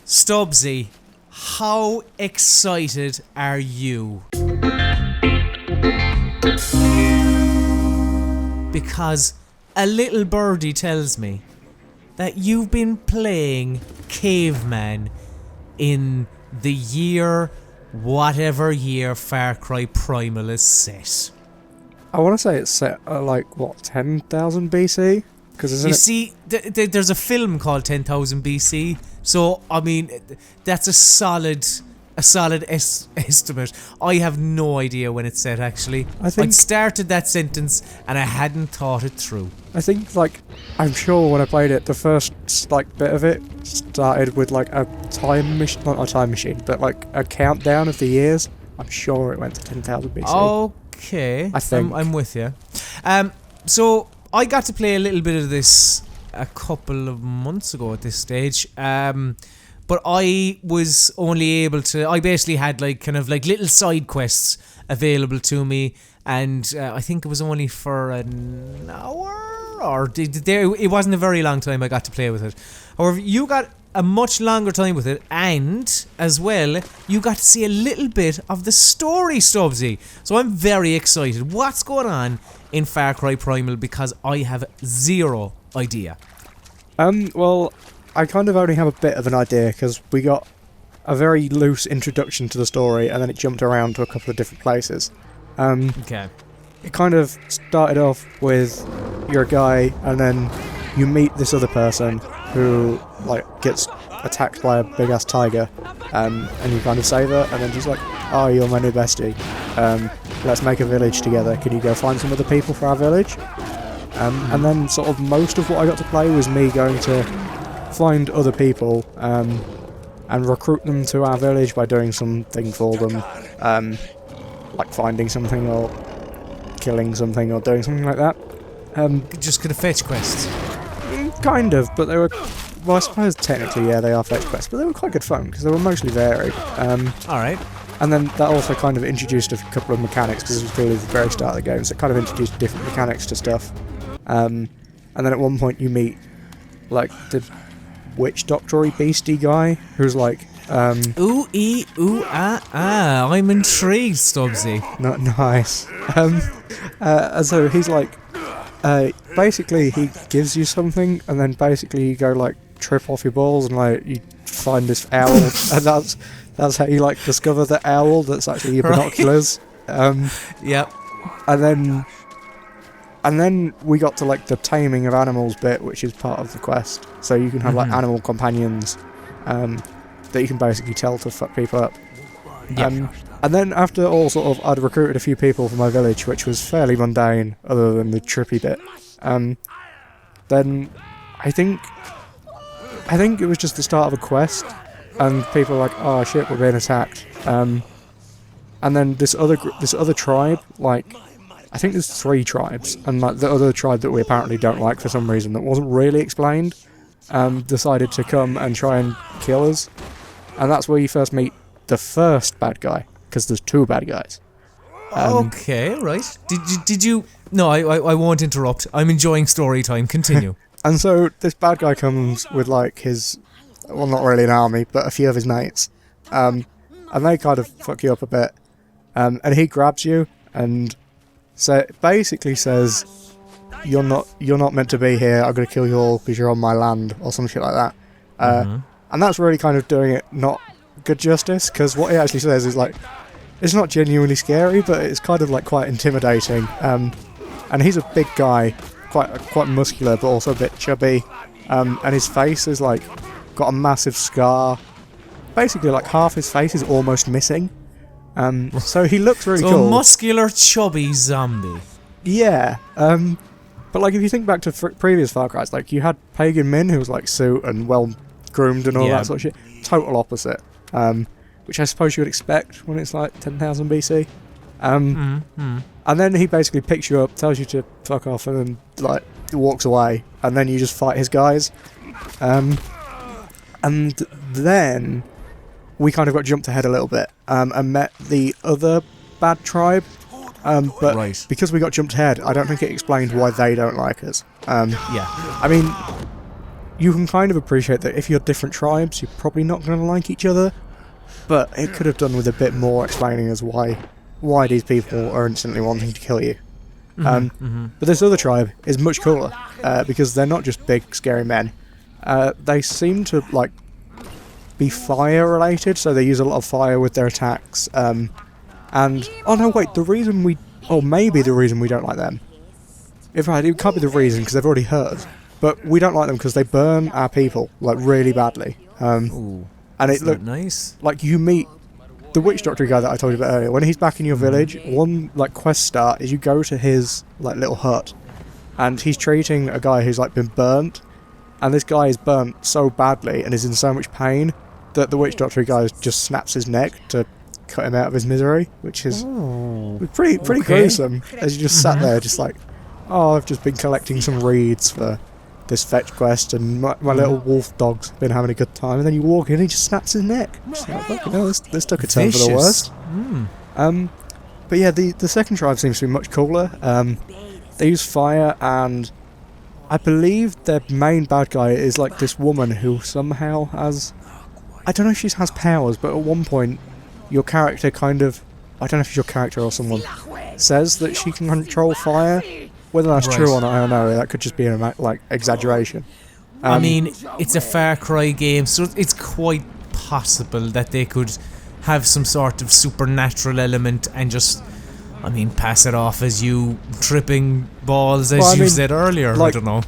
Stubbsy, how excited are you? Because a little birdie tells me that you've been playing Caveman in the year, whatever year Far Cry Primal is set. I want to say it's set at 10,000 BC? You see, there's a film called 10,000 BC, so I mean, that's a solid estimate. I have no idea when it's set, actually. I'd started that sentence and I hadn't thought it through. I think, I'm sure when I played it, the first, bit of it started with, a time machine, not a time machine, but, a countdown of the years. I'm sure it went to 10,000 BC. Okay. I think. I'm with you. So, I got to play a little bit of this a couple of months ago at this stage. But I was only able to... I basically had, little side quests available to me. And I think it was only for an hour? Or it wasn't a very long time I got to play with it. However, you got a much longer time with it. And, as well, you got to see a little bit of the story, Stubbsy. So I'm very excited. What's going on in Far Cry Primal? Because I have zero idea. Well, I kind of only have a bit of an idea, because we got a very loose introduction to the story, and then it jumped around to a couple of different places. Okay. It kind of started off with you're a guy, and then you meet this other person who, gets attacked by a big-ass tiger, and you kind of save her, and then she's like, oh, you're my new bestie. Let's make a village together. Can you go find some other people for our village? And then sort of most of what I got to play was me going to find other people and recruit them to our village by doing something for them, like finding something or killing something or doing something like that. Just kind of fetch quests. Kind of, but they were... Well, I suppose technically, yeah, they are fetch quests, but they were quite good fun because they were mostly varied. Alright. And then that also kind of introduced a couple of mechanics, because it was really the very start of the game, so it kind of introduced different mechanics to stuff. And then at one point you meet, the witch doctor-y beastie guy, who's Ooh, ee, ooh, ah, I'm intrigued, Stubbsy. Not nice. And so he's basically he gives you something, and then basically you go, trip off your balls, and, you find this owl, and that's how you, discover the owl that's actually your binoculars. Yep. And then we got to, the taming of animals bit, which is part of the quest. So you can have, animal companions that you can basically tell to fuck people up. Yep. And then after all I'd recruited a few people for my village, which was fairly mundane, other than the trippy bit. Then I think it was just the start of a quest, and people were like, oh shit, we're being attacked. And then this other tribe, I think there's 3 tribes, and the other tribe that we apparently don't like for some reason that wasn't really explained, decided to come and try and kill us. And that's where you first meet the first bad guy, because there's 2 bad guys. Okay, right. Did you... No, I won't interrupt. I'm enjoying story time. Continue. And so this bad guy comes with his... Well, not really an army, but a few of his mates. And they kind of fuck you up a bit. And he grabs you and basically says, you're not meant to be here, I'm going to kill you all because you're on my land, or some shit like that. And that's really kind of doing it not good justice, because what he actually says is it's not genuinely scary, but it's kind of quite intimidating. And he's a big guy, quite muscular, but also a bit chubby. And his face is got a massive scar. Basically, half his face is almost missing. So he looks really cool. A muscular, chubby zombie. Yeah. But if you think back to previous Far Cry's, you had Pagan Min, who was suit and well groomed and all that sort of shit. Total opposite. Which I suppose you would expect when it's 10,000 BC. And then he basically picks you up, tells you to fuck off, and then walks away, and then you just fight his guys. And then we kind of got jumped ahead a little bit, and met the other bad tribe. But because we got jumped ahead, I don't think it explained why they don't like us. Yeah. I mean, you can kind of appreciate that if you're different tribes, you're probably not going to like each other, but it could have done with a bit more explaining as why these people are instantly wanting to kill you. But this other tribe is much cooler, because they're not just big, scary men. They seem to, like, be fire-related, so they use a lot of fire with their attacks, and... Oh no, wait, maybe the reason we don't like them. In fact, it can't be the reason, because they've already hurt us. But we don't like them because they burn our people, like, really badly. Ooh, and it looked nice. Like, you meet the witch doctor guy that I told you about earlier. When he's back in your village, one, like, quest start is you go to his, like, little hut, and he's treating a guy who's, like, been burnt, and this guy is burnt so badly and is in so much pain that the witch doctor guy just snaps his neck to cut him out of his misery, which is pretty gruesome, as you just sat there just like, oh, I've just been collecting some reeds for this fetch quest, and my little wolf dog's been having a good time, and then you walk in and he just snaps his neck. Just like, fucking hell, this took a turn for the worst. But yeah, the second tribe seems to be much cooler. They use fire, and I believe their main bad guy is like this woman who somehow has, I don't know if she has powers, but at one point your character kind of, I don't know if it's your character or someone, says that she can control fire. Whether that's true or not, I don't know. That could just be an like exaggeration. I mean, it's a Far Cry game, so it's quite possible that they could have some sort of supernatural element and just, I mean, pass it off as you tripping balls, as you said earlier. Like, I don't know.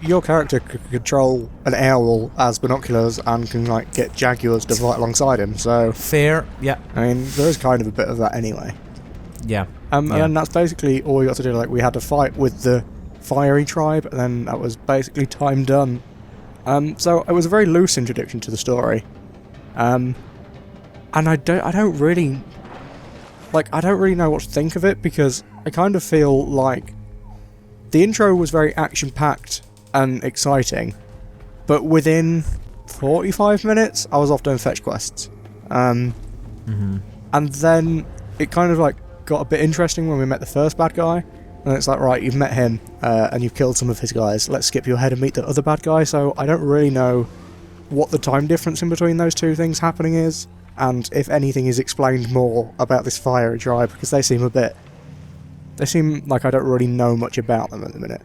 Your character could control an owl as binoculars and can like get jaguars to fight alongside him. So fair, yeah. I mean, there is kind of a bit of that anyway. Yeah. And then that's basically all we got to do. Like, we had to fight with the fiery tribe, and then that was basically time done. So it was a very loose introduction to the story. And I don't really know what to think of it, because I kind of feel like the intro was very action-packed and exciting, but within 45 minutes, I was off doing fetch quests. And then it kind of like got a bit interesting when we met the first bad guy, and it's like, right, you've met him, and you've killed some of his guys, let's skip you ahead and meet the other bad guy. So I don't really know what the time difference in between those two things happening is, and if anything is explained more about this fiery tribe, because they seem like I don't really know much about them at the minute.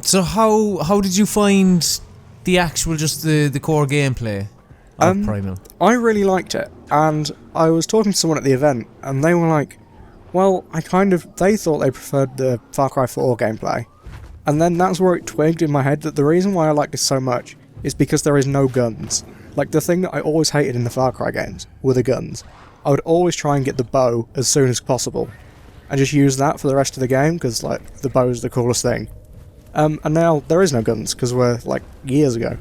So how did you find the actual, just the core gameplay of Primal? I really liked it, and I was talking to someone at the event, and they were like, well, they thought they preferred the Far Cry 4 gameplay. And then that's where it twigged in my head that the reason why I like this so much is because there is no guns. Like, the thing that I always hated in the Far Cry games were the guns. I would always try and get the bow as soon as possible, and just use that for the rest of the game, because, like, the bow is the coolest thing. And now there is no guns, because we're, like, years ago.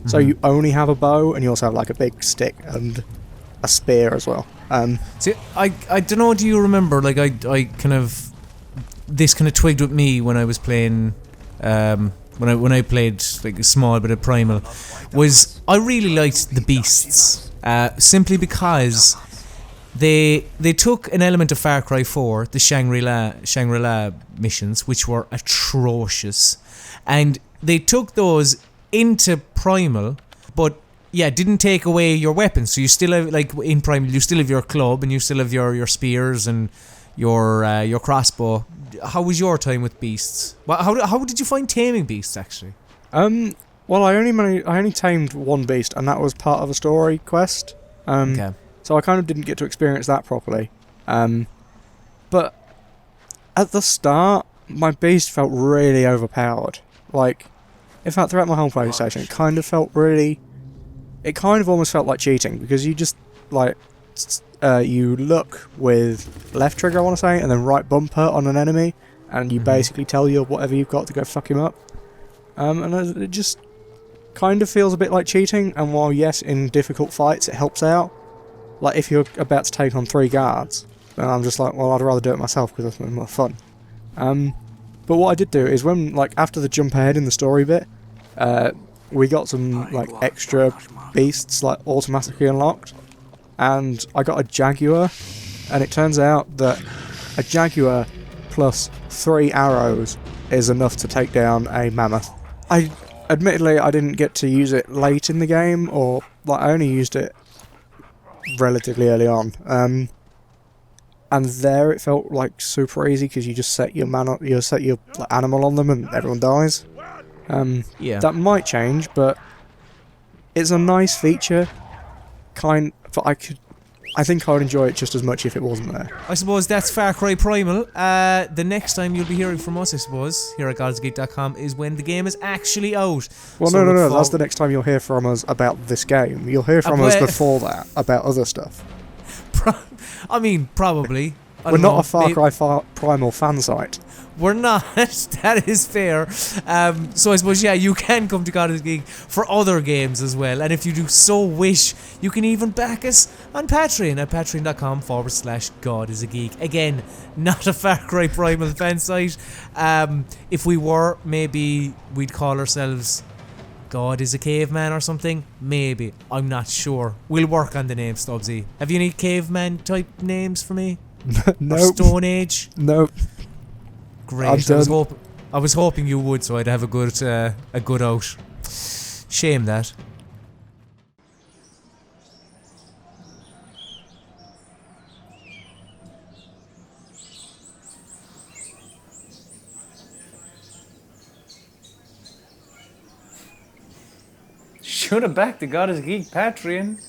So you only have a bow, and you also have, like, a big stick and a spear as well. See, I don't know, do you remember, like, I kind of, this kind of twigged with me when I was playing, when I played like a small bit of Primal, was I really liked the beasts, simply because they took an element of Far Cry 4, the Shangri-La missions, which were atrocious, and they took those into Primal, but yeah, didn't take away your weapons. So you still have, like in Primal, you still have your club and you still have your spears and your crossbow. How was your time with beasts? Well, how did you find taming beasts actually? Well, I only tamed one beast, and that was part of a story quest. Okay. So I kind of didn't get to experience that properly. But at the start, my beast felt really overpowered. Like, in fact, throughout my whole PlayStation, it kind of almost felt like cheating, because you just, like, you look with left trigger, I want to say, and then right bumper on an enemy, and you basically tell you whatever you've got to go fuck him up. And it just kind of feels a bit like cheating, and while yes, in difficult fights it helps out, like if you're about to take on 3 guards, then I'm just like, well, I'd rather do it myself because it's more fun. But what I did do is when, like, after the jump ahead in the story bit, we got some, like, extra beasts, like, automatically unlocked, and I got a jaguar, and it turns out that a jaguar plus 3 arrows is enough to take down a mammoth. admittedly, I didn't get to use it late in the game, or like I only used it relatively early on. And there it felt like super easy because you just set your you set your like, animal on them and everyone dies. Yeah. That might change, but it's a nice feature. But I think I would enjoy it just as much if it wasn't there. I suppose that's Far Cry Primal. The next time you'll be hearing from us, I suppose, here at godsgeek.com, is when the game is actually out. Well, So no. look That's the next time you'll hear from us about this game. You'll hear from us before that about other stuff. I mean, probably. We're not a Far Cry Primal fan site. We're not. That is fair. So I suppose, yeah, you can come to God is a Geek for other games as well. And if you do so wish, you can even back us on Patreon at patreon.com/God is a Geek. Again, not a Far Cry Primal fan site. If we were, maybe we'd call ourselves God is a Caveman or something. Maybe. I'm not sure. We'll work on the name, Stubbsy. Have you any caveman type names for me? Nope. Or Stone Age? Nope. Great. I was hoping you would, so I'd have a good out. Shame that. Should have backed the God is a Geek Patreon.